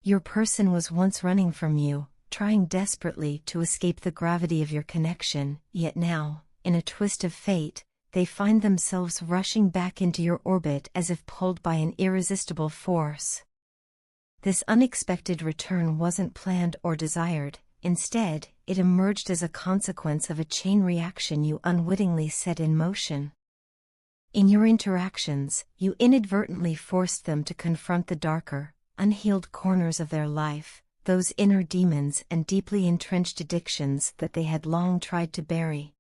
Your person was once running from you, trying desperately to escape the gravity of your connection, yet now, in a twist of fate, they find themselves rushing back into your orbit as if pulled by an irresistible force. This unexpected return wasn't planned or desired. Instead, it emerged as a consequence of a chain reaction you unwittingly set in motion. In your interactions, you inadvertently forced them to confront the darker, unhealed corners of their life, those inner demons and deeply entrenched addictions that they had long tried to bury.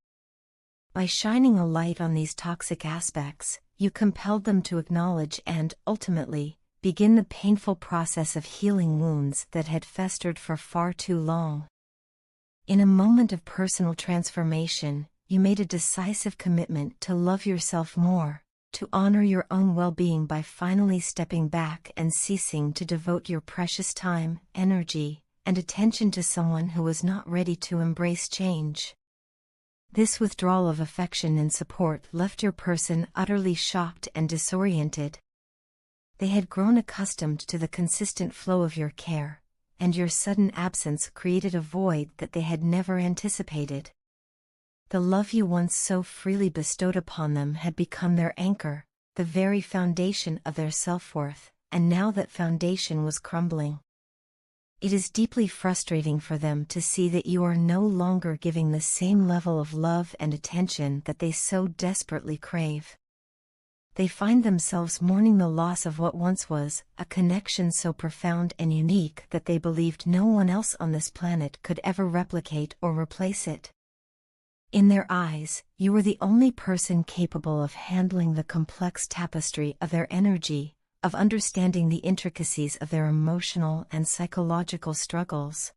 By shining a light on these toxic aspects, you compelled them to acknowledge and, ultimately, begin the painful process of healing wounds that had festered for far too long. In a moment of personal transformation, you made a decisive commitment to love yourself more, to honor your own well-being by finally stepping back and ceasing to devote your precious time, energy, and attention to someone who was not ready to embrace change. This withdrawal of affection and support left your person utterly shocked and disoriented. They had grown accustomed to the consistent flow of your care, and your sudden absence created a void that they had never anticipated. The love you once so freely bestowed upon them had become their anchor, the very foundation of their self-worth, and now that foundation was crumbling. It is deeply frustrating for them to see that you are no longer giving the same level of love and attention that they so desperately crave. They find themselves mourning the loss of what once was a connection so profound and unique that they believed no one else on this planet could ever replicate or replace it. In their eyes, you were the only person capable of handling the complex tapestry of their energy, of understanding the intricacies of their emotional and psychological struggles.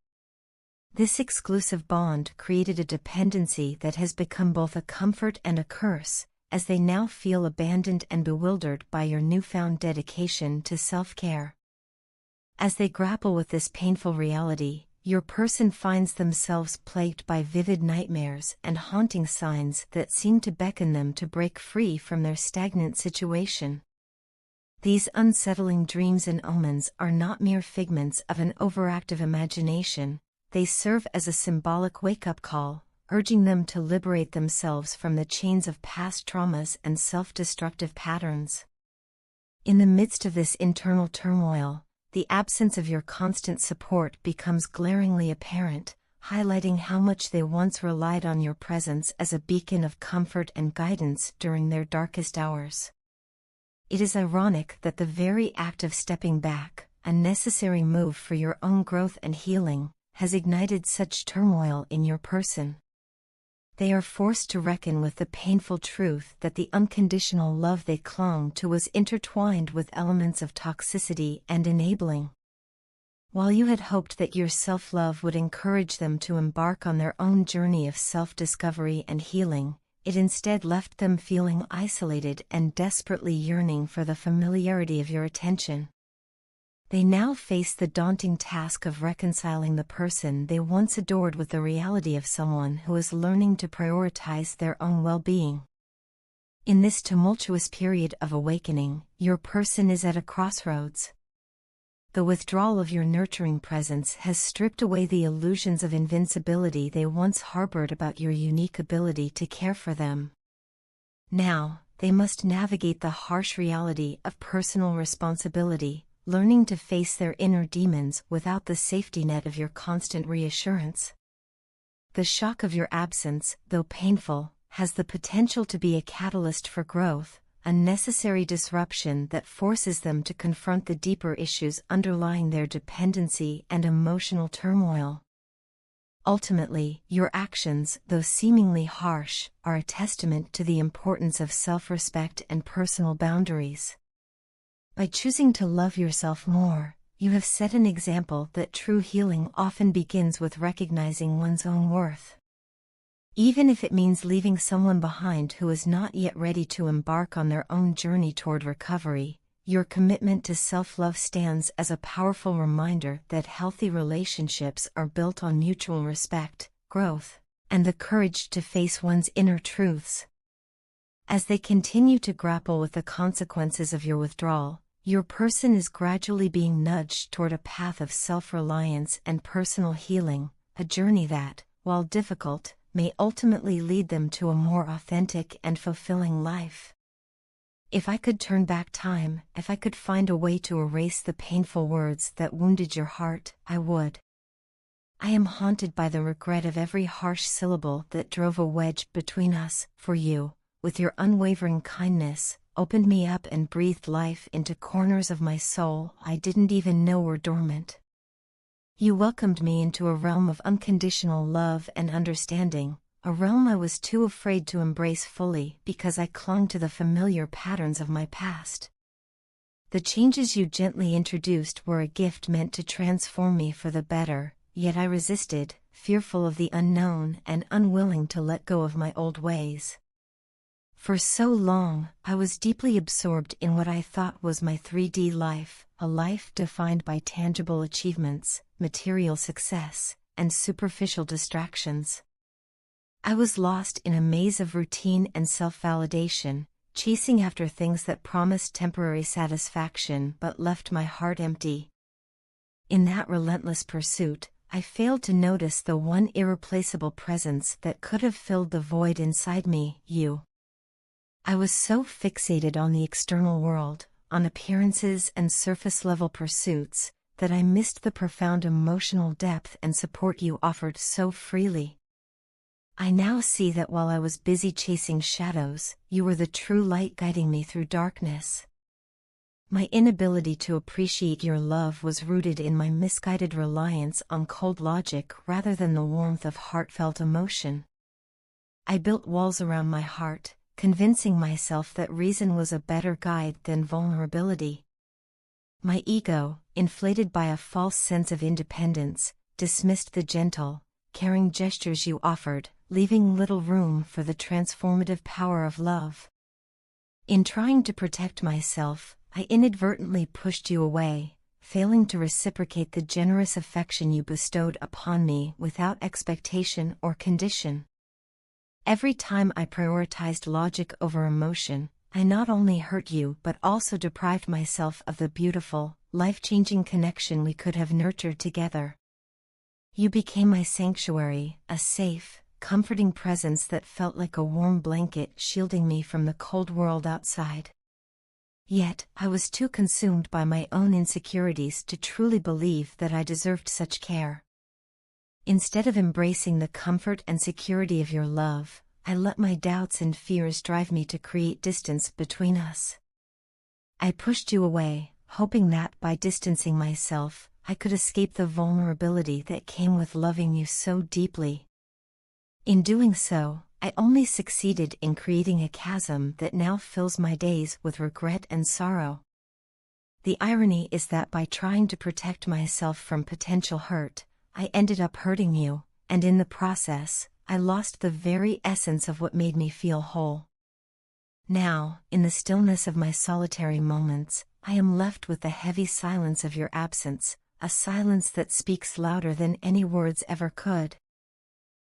This exclusive bond created a dependency that has become both a comfort and a curse, as they now feel abandoned and bewildered by your newfound dedication to self-care. As they grapple with this painful reality, your person finds themselves plagued by vivid nightmares and haunting signs that seem to beckon them to break free from their stagnant situation. These unsettling dreams and omens are not mere figments of an overactive imagination, they serve as a symbolic wake-up call, urging them to liberate themselves from the chains of past traumas and self-destructive patterns. In the midst of this internal turmoil, the absence of your constant support becomes glaringly apparent, highlighting how much they once relied on your presence as a beacon of comfort and guidance during their darkest hours. It is ironic that the very act of stepping back, a necessary move for your own growth and healing, has ignited such turmoil in your person. They are forced to reckon with the painful truth that the unconditional love they clung to was intertwined with elements of toxicity and enabling. While you had hoped that your self-love would encourage them to embark on their own journey of self-discovery and healing, it instead left them feeling isolated and desperately yearning for the familiarity of your attention. They now face the daunting task of reconciling the person they once adored with the reality of someone who is learning to prioritize their own well-being. In this tumultuous period of awakening, your person is at a crossroads. The withdrawal of your nurturing presence has stripped away the illusions of invincibility they once harbored about your unique ability to care for them. Now, they must navigate the harsh reality of personal responsibility, learning to face their inner demons without the safety net of your constant reassurance. The shock of your absence, though painful, has the potential to be a catalyst for growth, a necessary disruption that forces them to confront the deeper issues underlying their dependency and emotional turmoil. Ultimately, your actions, though seemingly harsh, are a testament to the importance of self-respect and personal boundaries. By choosing to love yourself more, you have set an example that true healing often begins with recognizing one's own worth. Even if it means leaving someone behind who is not yet ready to embark on their own journey toward recovery, your commitment to self-love stands as a powerful reminder that healthy relationships are built on mutual respect, growth, and the courage to face one's inner truths. As they continue to grapple with the consequences of your withdrawal, Your person is gradually being nudged toward a path of self-reliance and personal healing, a journey that, while difficult, may ultimately lead them to a more authentic and fulfilling life. If I could turn back time, if I could find a way to erase the painful words that wounded your heart, I would. I am haunted by the regret of every harsh syllable that drove a wedge between us, for you, with your unwavering kindness, opened me up and breathed life into corners of my soul I didn't even know were dormant. You welcomed me into a realm of unconditional love and understanding, a realm I was too afraid to embrace fully because I clung to the familiar patterns of my past. The changes you gently introduced were a gift meant to transform me for the better, yet I resisted, fearful of the unknown and unwilling to let go of my old ways. For so long, I was deeply absorbed in what I thought was my 3D life, a life defined by tangible achievements, material success, and superficial distractions. I was lost in a maze of routine and self-validation, chasing after things that promised temporary satisfaction but left my heart empty. In that relentless pursuit, I failed to notice the one irreplaceable presence that could have filled the void inside me, you. I was so fixated on the external world, on appearances and surface-level pursuits, that I missed the profound emotional depth and support you offered so freely. I now see that while I was busy chasing shadows, you were the true light guiding me through darkness. My inability to appreciate your love was rooted in my misguided reliance on cold logic rather than the warmth of heartfelt emotion. I built walls around my heart, convincing myself that reason was a better guide than vulnerability. My ego, inflated by a false sense of independence, dismissed the gentle, caring gestures you offered, leaving little room for the transformative power of love. In trying to protect myself, I inadvertently pushed you away, failing to reciprocate the generous affection you bestowed upon me without expectation or condition. Every time I prioritized logic over emotion, I not only hurt you but also deprived myself of the beautiful, life-changing connection we could have nurtured together. You became my sanctuary, a safe, comforting presence that felt like a warm blanket shielding me from the cold world outside. Yet, I was too consumed by my own insecurities to truly believe that I deserved such care. Instead of embracing the comfort and security of your love, I let my doubts and fears drive me to create distance between us. I pushed you away, hoping that by distancing myself, I could escape the vulnerability that came with loving you so deeply. In doing so, I only succeeded in creating a chasm that now fills my days with regret and sorrow. The irony is that by trying to protect myself from potential hurt, I ended up hurting you, and in the process, I lost the very essence of what made me feel whole. Now, in the stillness of my solitary moments, I am left with the heavy silence of your absence, a silence that speaks louder than any words ever could.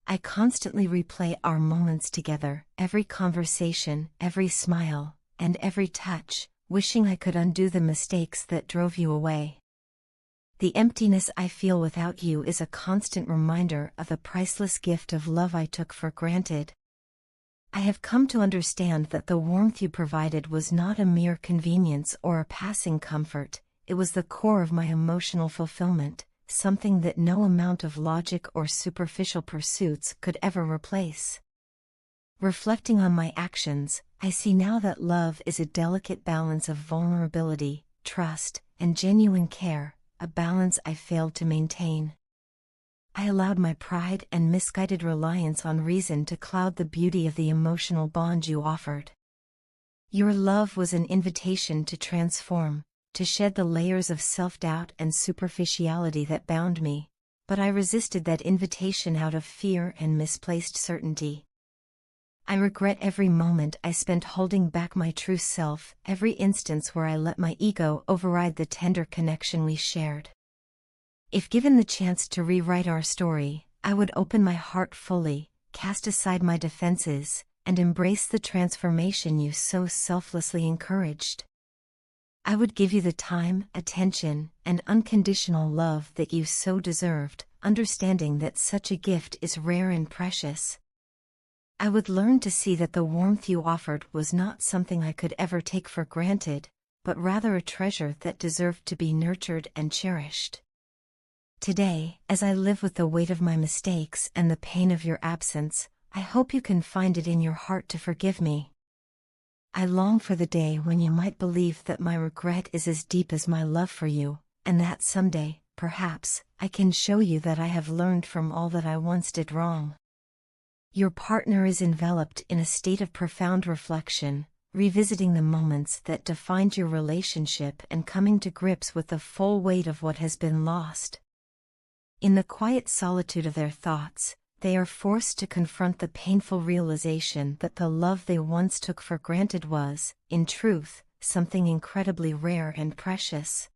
I constantly replay our moments together, every conversation, every smile, and every touch, wishing I could undo the mistakes that drove you away. The emptiness I feel without you is a constant reminder of the priceless gift of love I took for granted. I have come to understand that the warmth you provided was not a mere convenience or a passing comfort, it was the core of my emotional fulfillment, something that no amount of logic or superficial pursuits could ever replace. Reflecting on my actions, I see now that love is a delicate balance of vulnerability, trust, and genuine care, a balance I failed to maintain. I allowed my pride and misguided reliance on reason to cloud the beauty of the emotional bond you offered. Your love was an invitation to transform, to shed the layers of self-doubt and superficiality that bound me, but I resisted that invitation out of fear and misplaced certainty. I regret every moment I spent holding back my true self, every instance where I let my ego override the tender connection we shared. If given the chance to rewrite our story, I would open my heart fully, cast aside my defenses, and embrace the transformation you so selflessly encouraged. I would give you the time, attention, and unconditional love that you so deserved, understanding that such a gift is rare and precious. I would learn to see that the warmth you offered was not something I could ever take for granted, but rather a treasure that deserved to be nurtured and cherished. Today, as I live with the weight of my mistakes and the pain of your absence, I hope you can find it in your heart to forgive me. I long for the day when you might believe that my regret is as deep as my love for you, and that someday, perhaps, I can show you that I have learned from all that I once did wrong. Your partner is enveloped in a state of profound reflection, revisiting the moments that defined your relationship and coming to grips with the full weight of what has been lost. In the quiet solitude of their thoughts, they are forced to confront the painful realization that the love they once took for granted was, in truth, something incredibly rare and precious.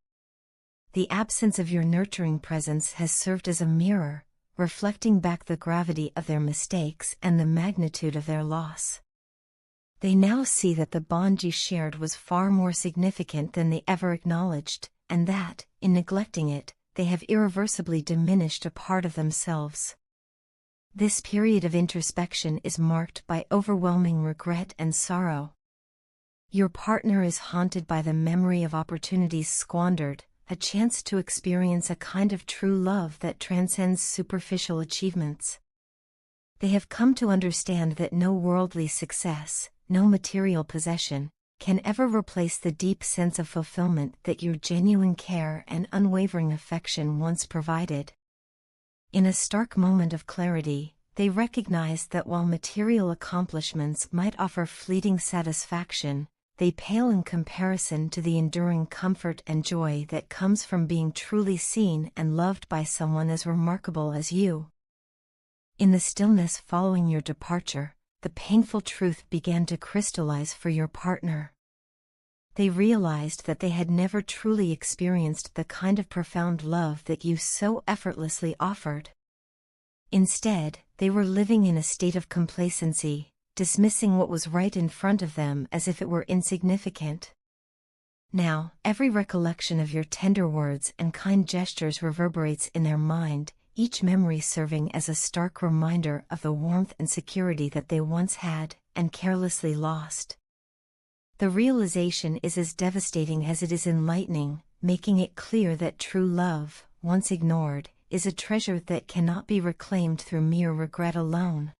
The absence of your nurturing presence has served as a mirror, reflecting back the gravity of their mistakes and the magnitude of their loss. They now see that the bond you shared was far more significant than they ever acknowledged, and that, in neglecting it, they have irreversibly diminished a part of themselves. This period of introspection is marked by overwhelming regret and sorrow. Your partner is haunted by the memory of opportunities squandered, a chance to experience a kind of true love that transcends superficial achievements. They have come to understand that no worldly success, no material possession, can ever replace the deep sense of fulfillment that your genuine care and unwavering affection once provided. In a stark moment of clarity, they recognize that while material accomplishments might offer fleeting satisfaction, they pale in comparison to the enduring comfort and joy that comes from being truly seen and loved by someone as remarkable as you. In the stillness following your departure, the painful truth began to crystallize for your partner. They realized that they had never truly experienced the kind of profound love that you so effortlessly offered. Instead, they were living in a state of complacency, dismissing what was right in front of them as if it were insignificant. Now, every recollection of your tender words and kind gestures reverberates in their mind, each memory serving as a stark reminder of the warmth and security that they once had, and carelessly lost. The realization is as devastating as it is enlightening, making it clear that true love, once ignored, is a treasure that cannot be reclaimed through mere regret alone.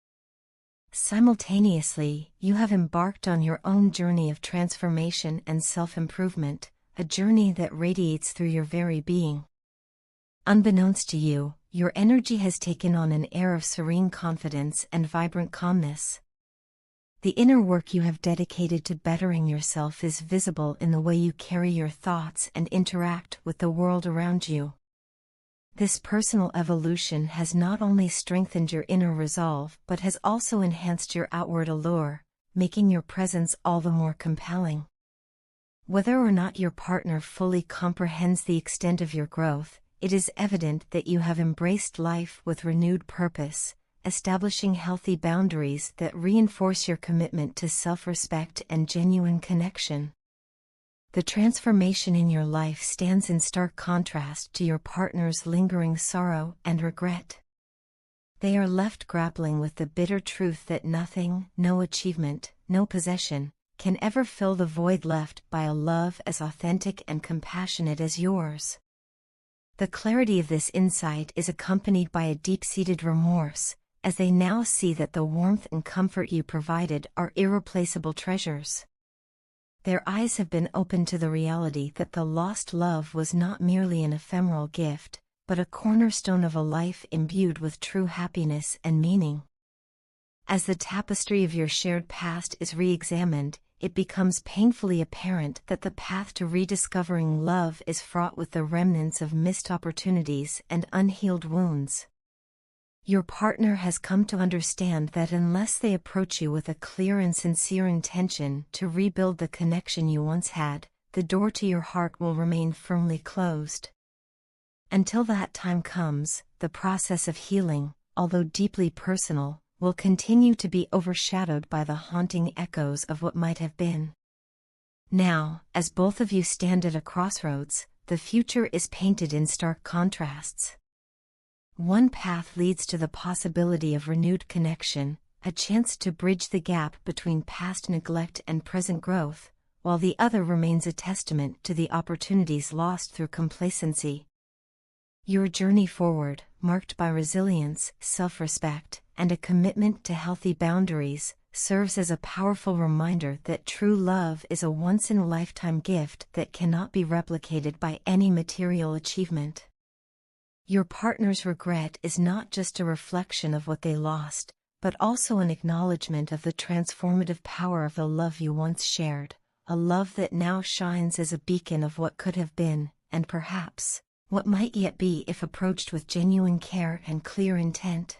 Simultaneously, you have embarked on your own journey of transformation and self-improvement, a journey that radiates through your very being. Unbeknownst to you, your energy has taken on an air of serene confidence and vibrant calmness. The inner work you have dedicated to bettering yourself is visible in the way you carry your thoughts and interact with the world around you. This personal evolution has not only strengthened your inner resolve but has also enhanced your outward allure, making your presence all the more compelling. Whether or not your partner fully comprehends the extent of your growth, it is evident that you have embraced life with renewed purpose, establishing healthy boundaries that reinforce your commitment to self-respect and genuine connection. The transformation in your life stands in stark contrast to your partner's lingering sorrow and regret. They are left grappling with the bitter truth that nothing, no achievement, no possession, can ever fill the void left by a love as authentic and compassionate as yours. The clarity of this insight is accompanied by a deep-seated remorse, as they now see that the warmth and comfort you provided are irreplaceable treasures. Their eyes have been opened to the reality that the lost love was not merely an ephemeral gift, but a cornerstone of a life imbued with true happiness and meaning. As the tapestry of your shared past is re-examined, it becomes painfully apparent that the path to rediscovering love is fraught with the remnants of missed opportunities and unhealed wounds. Your partner has come to understand that unless they approach you with a clear and sincere intention to rebuild the connection you once had, the door to your heart will remain firmly closed. Until that time comes, the process of healing, although deeply personal, will continue to be overshadowed by the haunting echoes of what might have been. Now, as both of you stand at a crossroads, the future is painted in stark contrasts. One path leads to the possibility of renewed connection, a chance to bridge the gap between past neglect and present growth, while the other remains a testament to the opportunities lost through complacency. Your journey forward, marked by resilience, self-respect, and a commitment to healthy boundaries, serves as a powerful reminder that true love is a once-in-a-lifetime gift that cannot be replicated by any material achievement. Your partner's regret is not just a reflection of what they lost, but also an acknowledgement of the transformative power of the love you once shared, a love that now shines as a beacon of what could have been, and perhaps, what might yet be if approached with genuine care and clear intent.